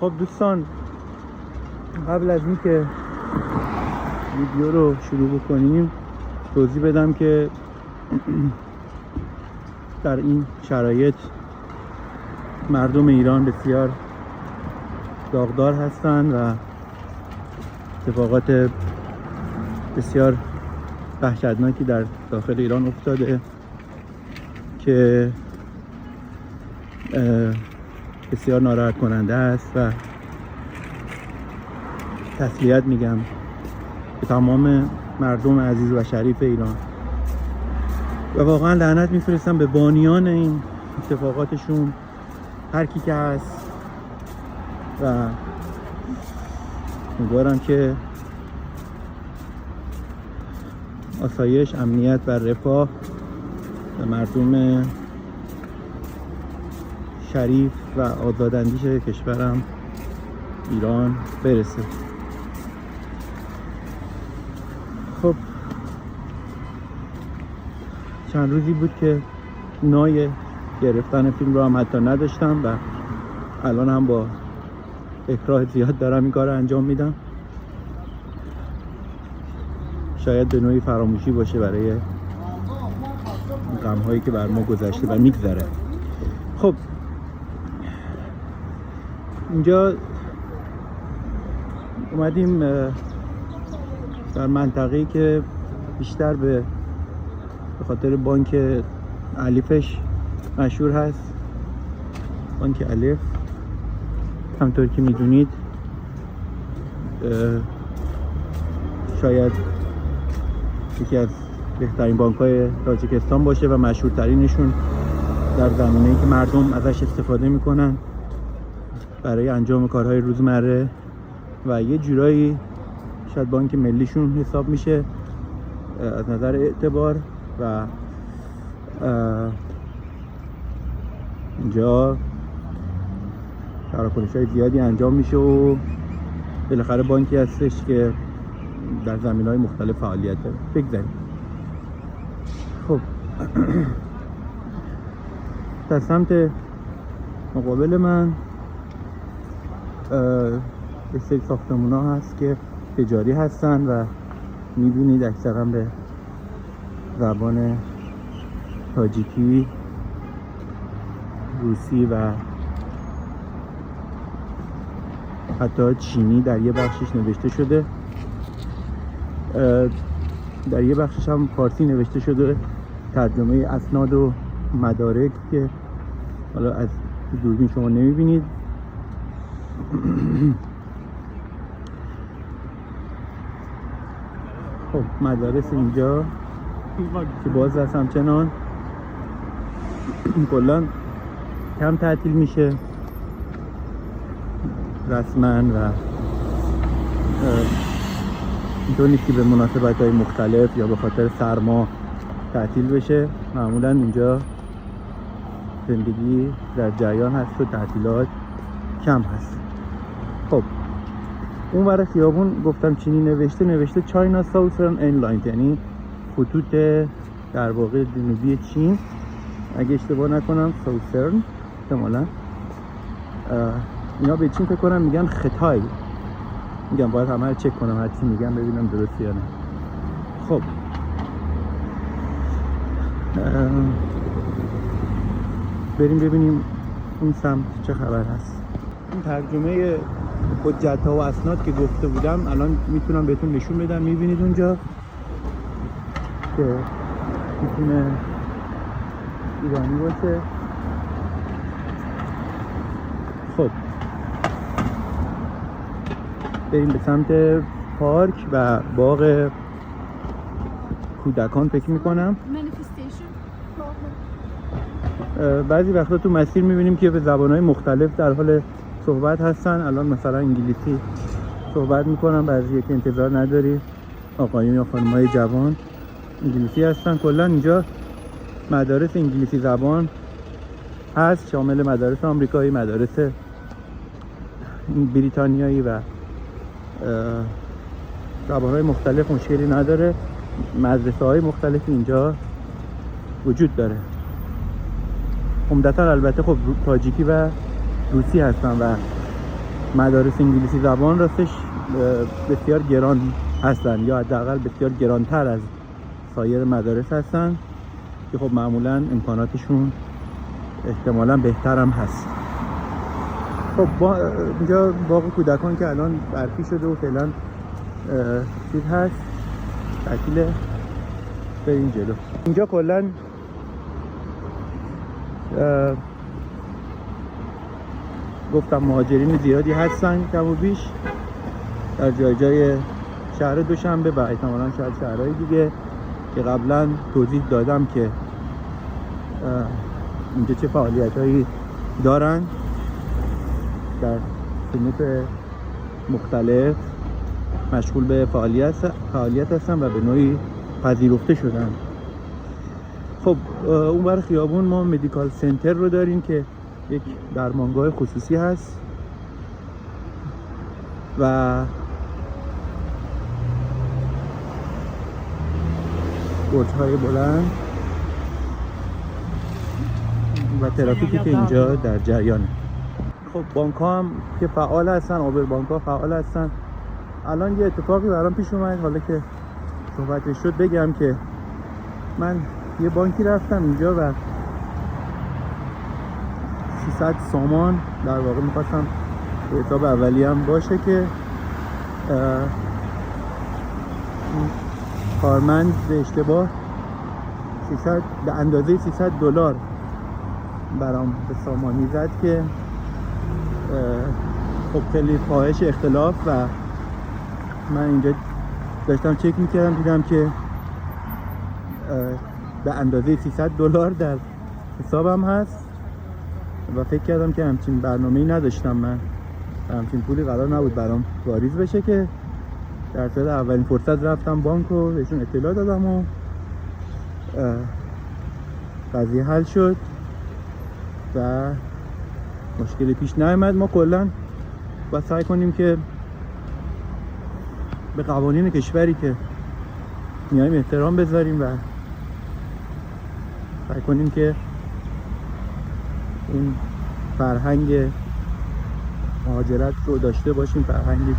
خب دوستان، قبل از اینکه ویدیو رو شروع بکنیم توضیح بدم که در این شرایط مردم ایران بسیار داغدار هستند و اتفاقات بسیار وحشتناکی در داخل ایران افتاده که بسیار ناراحت کننده است و تسلیت میگم به تمام مردم عزیز و شریف ایران و واقعا لعنت میفرستم به بانیان این اتفاقاتشون، هر کی که هست، و امیدوارم که آسایش، امنیت و رفاه به مردم شریف و آزاداندیش کشورم ایران برسه. خب چند روزی بود که نای گرفتن فیلم رو هم حتی نداشتم و الان هم با اکراه زیاد دارم این کار رو انجام میدم. شاید به نوعی فراموشی باشه برای غم‌هایی که بر ما گذشته و میگذره. خب اینجا اومدیم در منطقه‌ای که بیشتر به خاطر بانک الیفش مشهور هست، بانک الیف. همطور که میدونید شاید یکی از بهترین بانک‌های تاجیکستان باشه و مشهورترینشون در زمینه‌ای که مردم ازش استفاده میکنن برای انجام کارهای روزمره و یه جورایی شاید بانک ملیشون حساب میشه از نظر اعتبار. و اینجا تراکنش‌های زیادی انجام میشه و بالاخره بانکی هستش که در زمینه‌های مختلف فعالیت داره. بگذاریم. خب در سمت مقابل من یه سری ساختمونا هست که تجاری هستن و میبینید اکثرا به زبان تاجیکی، روسی و حتی چینی در یه بخشش نوشته شده، در یه بخشش هم فارسی نوشته شده، ترجمه اسناد و مدارک که حالا از دوربین شما نمیبینید. خب مدارس اینجا که باز هست همچنان، کلان کم تعطیل میشه رسما و اینطور نیست که به مناسبت‌های مختلف یا به خاطر سرما تعطیل بشه. معمولا اینجا زندگی در جریان هست و تعطیلات کم هست. خب اون ور خیابون گفتم چینی نوشته چاینا ساوثرن اینلاین، یعنی خطوط در واقع جنوبی چین، اگه اشتباه نکنم ساوثرن احتمالاً. اینا به چین فکر کنم میگن خطای، میگم باید همه رو چک کنم هر چی میگم ببینم درسته یا نه. خب بریم ببینیم اون سمت چه خبر هست. این ترجمه حجت‌ها و اسناد که گفته بودم الان میتونم بهتون نشون بدم. میبینید اونجا که میتونه ایرانی باشه. خب بریم به سمت پارک و باغ کودکان فکر میکنم. بعضی وقتا تو مسیر میبینیم که به زبانهای مختلف در حال صحبت هستن. الان مثلا انگلیسی صحبت میکنن، بعضی که انتظار نداری آقایون یا خانم‌های جوان انگلیسی هستن. کلا اینجا مدارس انگلیسی زبان هست، شامل مدارس آمریکایی، مدارس بریتانیایی و زبان‌های مختلف مشکلی نداره. مدرسه‌های مختلفی اینجا وجود داره. عمدتاً البته خب تاجیکی و روسی هستن و مدارس انگلیسی زبان راستش بسیار گران هستن، یا حداقل بسیار گرانتر از سایر مدارس هستن که خب معمولا امکاناتشون احتمالا بهتر هم هست. خب اینجا باغ کودکان که الان برفی شده و فعلا چیز هست، تعطیله. بریم جلو. اینجا کلا گفتم مهاجرین زیادی هستن کم و بیش در جای شهر دوشنبه و احتمالاً شاید شهرهای دیگه که قبلا توضیح دادم که اینجا چه فعالیت‌هایی دارن در صنوف مختلف مشغول به فعالیت هستن و به نوعی پذیرفته شدن. خب اون بر خیابون ما مدیکال سنتر رو داریم که یک درمانگاه خصوصی هست و برج‌های بلند و ترافیکی که اینجا در جریانه. خب بانک ها هم که فعال هستن، آبر بانک ها فعال هستن. الان یه اتفاقی برام پیش اومد، حالا که صحبتش شد بگم که من یه بانکی رفتم اینجا و 300 سامان در واقع میخواستم حساب اولیه هم باشه که کارمند به اشتباه 300 به اندازه $300 برام به سامانی زد که خب خیلی فاحش اختلاف و من اینجا داشتم چک میکردم دیدم که به اندازه $300 در حسابم هست و فکر کردم که همچین برنامه‌ای نداشتم، من همچین پولی قرار نبود برام واریز بشه که در صورت اولین فرصت رفتم بانک و بهشون اطلاع دادم و قضیه حل شد و مشکلی پیش نیامد. ما کلا باید سعی کنیم که به قوانین کشوری که میایم احترام بذاریم و سعی کنیم که این فرهنگ مهاجرت رو داشته باشیم، فرهنگ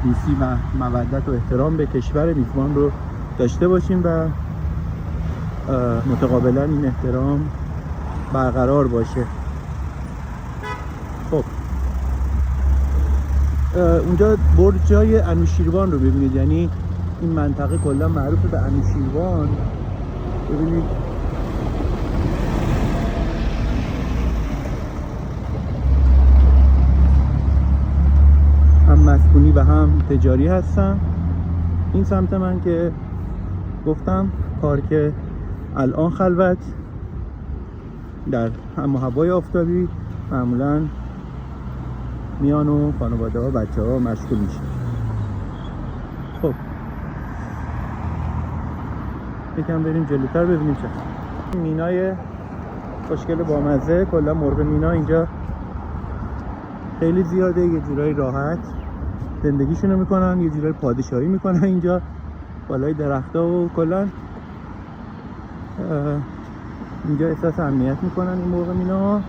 دوستی و مودت و احترام به کشور میزبان رو داشته باشیم و متقابلا این احترام برقرار باشه. خب اونجا برجای انوشیروان رو ببینید، یعنی این منطقه کلا معروف به انوشیروان. ببینید هم مسکونی و هم تجاری هستن. این سمت من که گفتم پارک الان خلوت در هم هوای آفتابی معمولا میان و خانواده ها بچه ها مشغول میشه. خب یکم بریم جلوتر ببینیم چه مینای خوشگل بامزه. کلا مرغ مینا اینجا خیلی زیاده، یه جورایی راحت زندگیشونو میکنن، یه جورایی پادشاهی میکنن اینجا بالای درختا و کلا اینجا احساس امنیت میکنن این مرغ مینا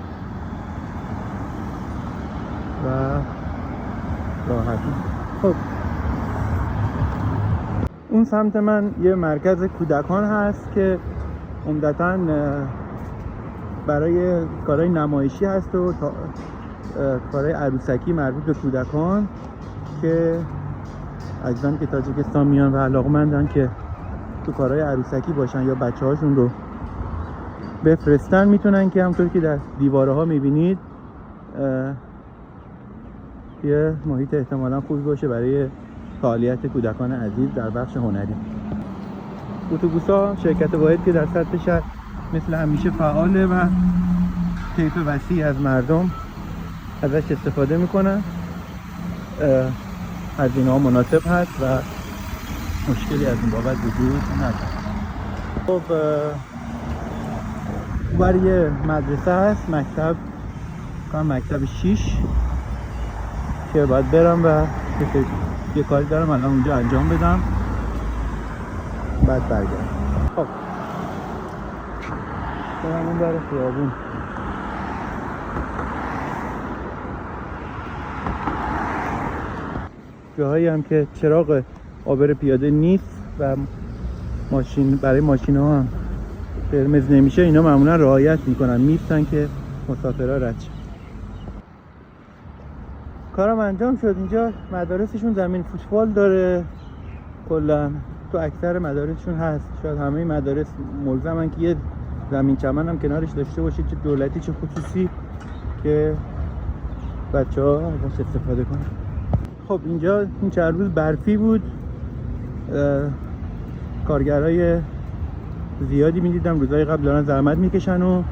و راحتی. خب اون سمت من یه مرکز کودکان هست که عمدتاً برای کارهای نمایشی هست و کارهای عروسکی مربوط به کودکان که عزیزان که تاجیکستان میان و علاقمندن که تو کارهای عروسکی باشن یا بچه هاشون رو بفرستن میتونن که همطور که در دیواره ها میبینید یه محیط احتمالا خوبی باشه برای فعالیت کودکان عزیز در بخش هنری. اتوبوس ها شرکت واحد که در سطح شهر مثل همیشه فعاله و طیف وسیع از مردم ازش استفاده میکنن. هزینه ها مناسب هست و مشکلی از این بابت وجود نداره. خب برای مدرسه هست، مکتب 6 که باید برم و یه کاری دارم الان اونجا انجام بدم بعد برگردم. خب برم اون برای خیابون. جاهایی هم که چراغ عابر پیاده نیست و ماشین برای ماشینا هم قرمز نمیشه، اینا معمولا رعایت میکنن، میستن که مسافرها رد شن. کارم انجام شد. اینجا مدارسشون زمین فوتبال داره، کلا تو اکثر مدارسشون هست. شاید همه مدارس ملزمن که یه زمین چمن هم کنارش داشته باشه، چه دولتی چه خصوصی، که بچه‌ها ازش استفاده کنن. خب اینجا این چند روز برفی بود، کارگرای زیادی می‌دیدم روزهای قبل دارن زحمت میکشن و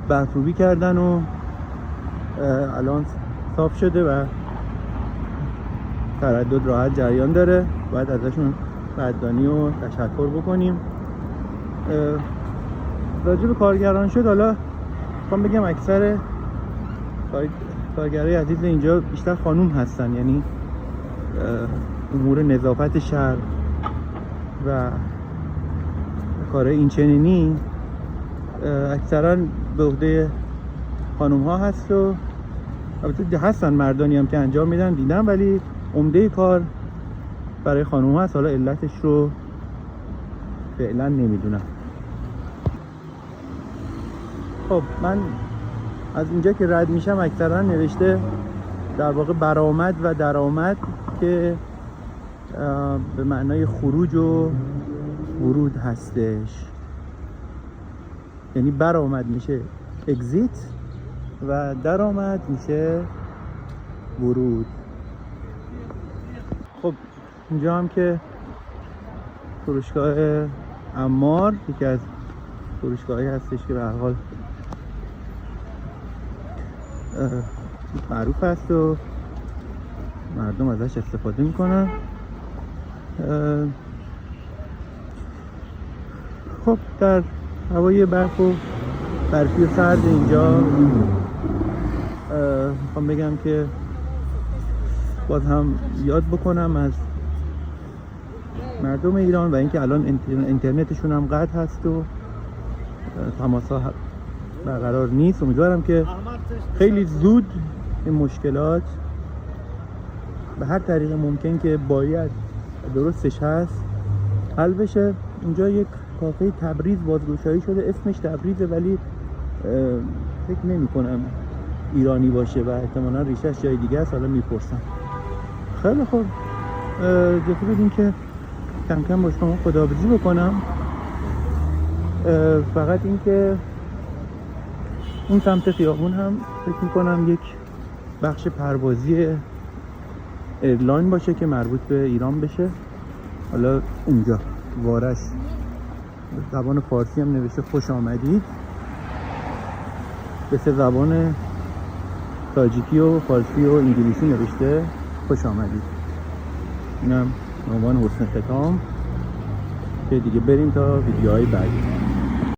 برف‌روبی کردن و الان صاف شده و تردد راحت جریان داره. باید ازشون قدردانی و تشکر بکنیم. راجع به کارگران شد، حالا میخوام بگم اکثر کارگرای عزیز اینجا بیشتر خانوم هستن، یعنی امور نظافت شهر و کارهای این چنینی اکثرا به عهده خانوم ها هست و البته هستن مردانی هم که انجام میدن دیدم، ولی عمده کار برای خانوم ها هست. حالا علتش رو فعلا نمیدونم. خب من از اینجا که رد میشم اکثرا نوشته در واقع برآمد و درآمد که به معنای خروج و ورود هستش. یعنی برآمد میشه اگزیت و درآمد میشه ورود. خب اینجا هم که فروشگاه عمار، یکی از فروشگاهایی هستش که به هر حال معروف هست و مردم ازش استفاده میکنن. خب در هوای برف و برفی و سرد اینجا میخوام بگم که باز هم یاد بکنم از مردم ایران و اینکه الان اینترنتشون هم قطع هست و تماس‌ها برقرار نیست. امیدوارم که خیلی زود این مشکلات به هر طریق ممکن که باید درستش هست حل بشه. اینجا یک کافه تبریز بازگشایی شده، اسمش تبریزه ولی فکر نمی کنم ایرانی باشه و احتمالا ریشش جای دیگه است. حالا میپرسم. خیلی خوب، اجازه بدین که کم کم با شما خداحافظی بکنم. فقط این که اون سمت خیابون هم فکر میکنم یک بخش پروازی ایرلاین باشه که مربوط به ایران بشه. حالا اونجا وارش زبان فارسی هم نوشته خوش آمدید، به سه زبان تاجیکی و فارسی و انگلیسی نوشته خوش آمدید. اینم عنوان حسن ختام که دیگه بریم تا ویدیوهای بعدی.